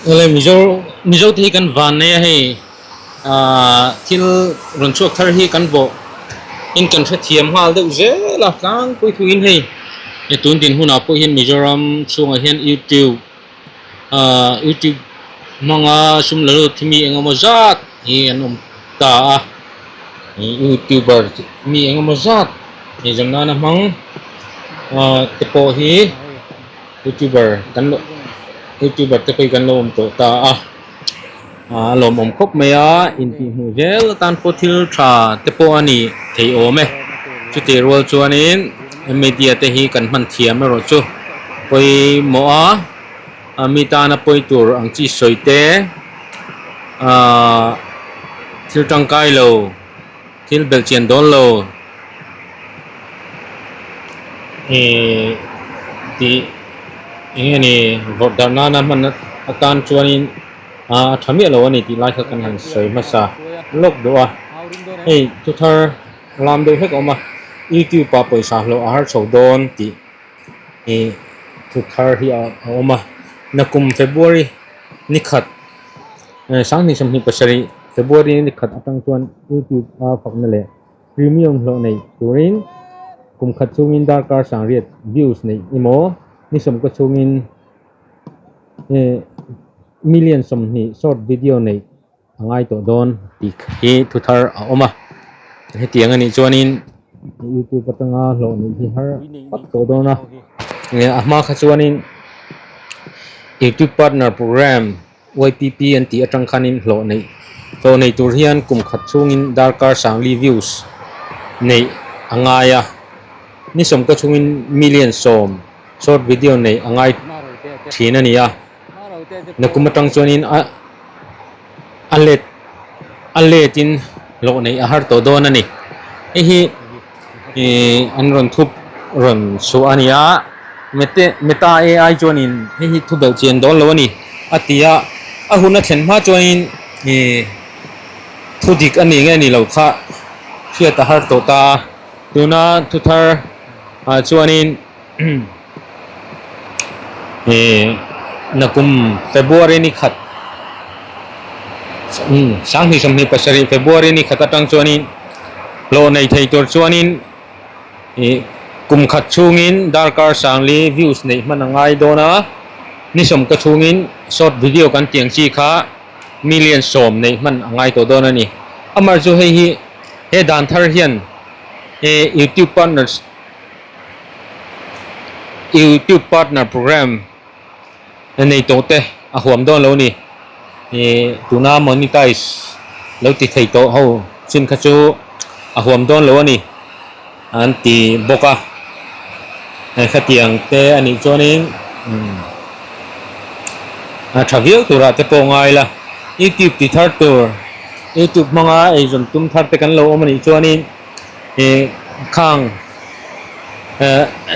เลยมิโจที่กันวันเนี่ยให้ที่รุ่นช่วงทาร์ฮีกันบ่อินกันเทียมหัวเดือดเจ้าละกันคุยทุกินให้เนี่ยตุนตินหุ่นเอาไปเห็นมิโจรัมช่วงเห็นYouTube มังอาชุมเลอที่มีเองมาจัดเฮียนตาYouTuber มีเองมาจัดนี่จังนั้นนะมังที่พอฮี YouTuber กัน YouTuber ที่ไปกันลมตัวตาลมคบไม่อินที่หูเจลตันพอทิลทราที่พออันนี้ที่โอเมจุดที่รัวจวนนี้มีเดียที่ฮีกันมันเทียมไม่รู้จุไปหมอมีตาหน้าไปตัวอังจีสวยเตะทิลจังไกโลทิลเบลเจียนโดนโลที่นี่รถดำน้ำมันตานชวนนี้ทำยังไงวันนี้ที่ไล่เขากันหันสวยมาซะลกดูทุกท่าลำดูให้ออกมา YouTube ปะไปสาวเราอาหารชาวดอนที่ทุกท่าที่ออกมานักกุมเฟบรุรีนิคัดสังนิสมนิปัสรีเฟบรุรีนิคัดตั้งชวน YouTube ฝักนั่นแหละพรีเมียมเราในตัวนี้กุมขัดช่วงินดาร์การสังเรียดวิวส์ในอีโมนิสมก็ช่วงินmillion สมนิ short video ในง่ายตัวโดนที่ทุกท่าออกมาให้เตียงอันนี้ชวนนี้ YouTube ปัตตงาเราในที่หาปัตตัวโดนนะเนี่ยมาขัดชวนนี้YouTube Partner Program YPP อันที่จังคันินโลในตัวในตัวเรียนกลุ่มขัดช่วงินดาร์การสังรีวิวส์ในง่ายนี่สมก็ช่วงิน million สม short video ในง่ายที่นั่นนี่นักกุมตังชวนินอันเล็ตินโลในอาหารตัวโดนนี่อันรอนทุบรอนชัวนี่เมตา AI ชวนินทุบเบลเจียนโดนโลนี่ที่หุ่นนักเขียนมาชวนินทุดิกอันนี้ไงนี่เราค่ะเชื่อตาหารตัวตาดูนะทุกท่าชวนินนักกุมเฟบรุรีนี่ขัดสังที่สมนิปัสรีเฟบรุรีนี่ขัดตั้งชวนินโลในไทยตัวชวนินกุมขัดชูงินดาร์การสังลีวิวส์ในมันง่ายโดนะนี่สมก็ชูงินช็อตวิดีโอกันเตียงชีค้าmillion สมในมันง่ายตัวโดนะนี่มาจูให้ดันทาร์เฮียนYouTube Partner Programในตัวเตะหัวมโดนแล้วนี่ตัวน้ามอนิไทส์แล้วติดไทยโตเขาสินค้าจูหัวมโดนแล้วนี่อันที่บอกขัดเตียงเตะอันนี้จวนินทวีลตัวเราเตะโปงไงล่ะ YouTube ติดทาร์ตัว YouTube มังไอจนตุ้มทาร์เตะกันแล้วมันอีจวนินข้าง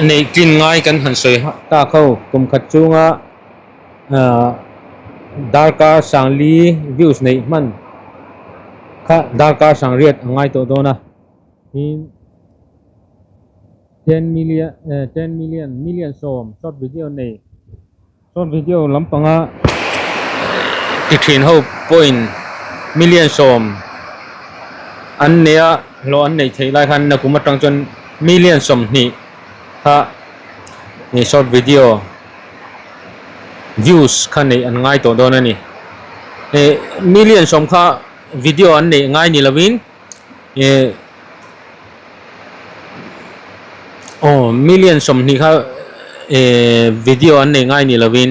ในกินง่ายกันหันสวยตาเขากุมขัดจูงดาร์การสังลีวิวส์ในมันค่ะดาร์การสังเรียดง่ายตัวโดนะ10 million สมช็อตวิดีโอในช็อตวิดีโอลำปังติดเทรนเขา point million สมอันเนี้ยเราอันไหนใช้ได้คันนักกุมตังจน million สมนี่ค่ะนี่ช็อตวิดีโอviews คันนี้อันง่ายตัวโดนนี่million สมค่ะวิดีโออันนี้ง่ายนี่ละวินmillion สมนี่ค่ะวิดีโออันนี้ง่ายนี่ละวิน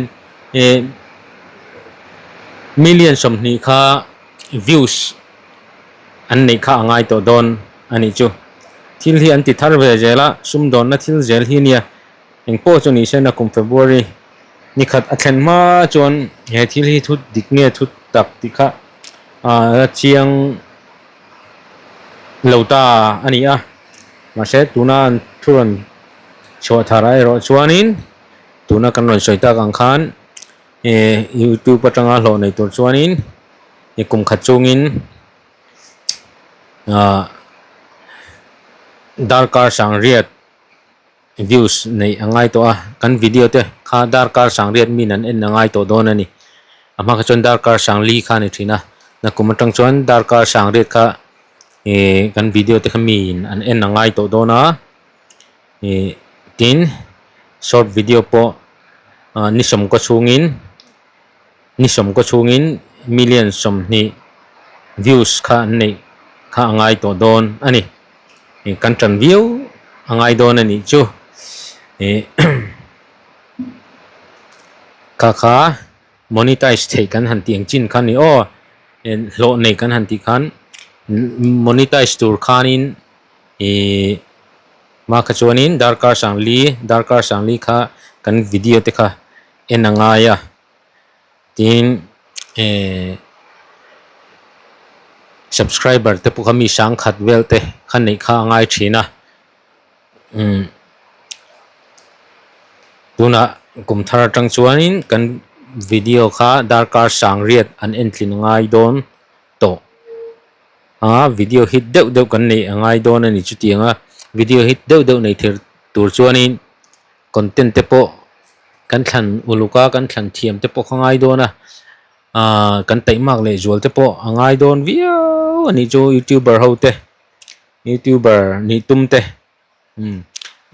million สมนี่ค่ะ views อันนี้ค่ะง่ายตัวโดนอันนี้จูที่ที่อันติดทาร์เวเจล่าซุ่มโดนนะที่เจลที่เนี่ยยังโป้จนนี้เช่นนักกุมเฟบรุรีนี่ขัดอันมาจนเหตุที่ทุดดิกเนี่ยทุดตักติค่ะเชียงเหล่าตาอันนี้มาเสร็จตัวนั้นทุรนชัวทารายรอชัวนินตัวนั้นกันรอนสวยตากังขันYouTube ปัจจังอาโลในตัวชัวนินกุมขัดจงอินดาร์การสังเรียด views ในง่ายตัวกันวิดีโอเตะข้าดาร์การสังเรียดมีนั่นเองง่ายตัวโดนนี่ ama ka chon darkar sang li kha ni thina na kumatang chon darkar sang ret kha kan video te khamin an en ngai to dona tin short video po nisom ko chungin million som ni views kha nei kha ngai to don ani kan tran view ngai don ani chu kha monetize thei kan han tiang chin khan ni o lo nei kan han ti khan monetize tur khanin ma ka chuanin darkar sang li kha kan video te kha enanga ya tin subscriber te pu kami sang khat vel te khan nei kha ngai thina tuna kum thar tang chuanin kan video kha darkar sang riat an entlin ngai don to video hit deuh kan nei ngai don ani chu tianga video hit deuh nei thir tur chuanin content te po kan thlan uluka kan thlan thiam te po khangai dona kan taimak le zual te po angai don view ani chu youtuber hote youtuber ni tumte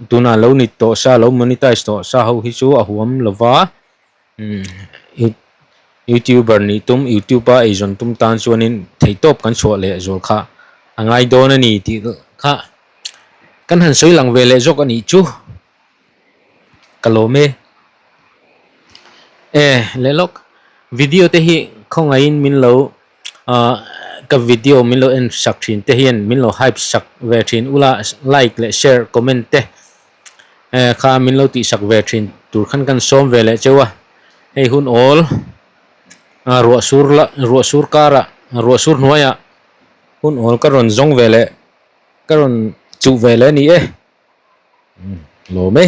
tuna lo ni to sa lo monetize to sa ho hi chu a huam lova youtuber ni youtuber azon tum tan chuanin thei top kan chho le zol kha angai don ani ti kha kan han soi lang ve le jok ani chu kalome lelok video te hi khongain min lo ka video min lo en sak thin te hian min lo hype sak ve thin ula like le share comment te kha min lo ti sak ve thin tur khan kan som ve le chewa hei hun all ruwa sur kara ruwa sur noya hun all ka ron zong ve le ka ron chu ve le ni lo me